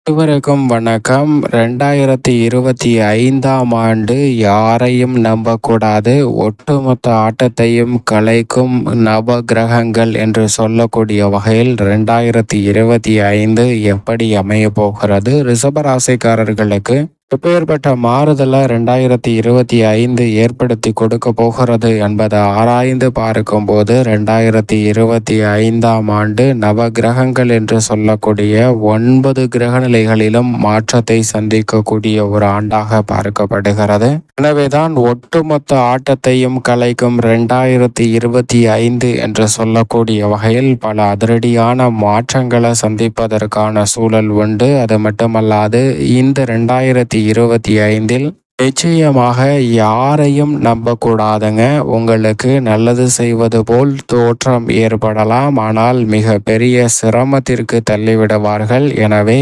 அனைவருக்கும் வணக்கம். 2025ஆம் ஆண்டு யாரையும் நம்பக்கூடாது. ஒட்டுமொத்த ஆட்டத்தையும் கலைக்கும் நவ கிரகங்கள் என்று சொல்லக்கூடிய வகையில் 2025 எப்படி அமைய போகிறது, ரிஷபராசிக்காரர்களுக்கு எப்பேற்பட்ட மாறுதலை 2025 ஏற்படுத்தி கொடுக்க போகிறது என்பதை ஆராய்ந்து பார்க்கும்போது 2025ஆம் ஆண்டு நவ கிரகங்கள் என்று சொல்லக்கூடிய 9 கிரகநிலைகளிலும் மாற்றத்தை சந்திக்கக்கூடிய ஒரு ஆண்டாக பார்க்கப்படுகிறது. எனவேதான் ஒட்டுமொத்த ஆட்டத்தையும் கலைக்கும் 2025 என்று சொல்லக்கூடிய வகையில் பல அதிரடியான மாற்றங்களை சந்திப்பதற்கான சூழல் உண்டு. அது மட்டுமல்லாது இந்த 2025 நிச்சயமாக யாரையும் நம்பக்கூடாதுங்க. உங்களுக்கு நல்லது செய்வது போல் தோற்றம் ஏற்படலாம், ஆனால் மிக பெரிய சிரமத்திற்கு தள்ளிவிடுவார்கள். எனவே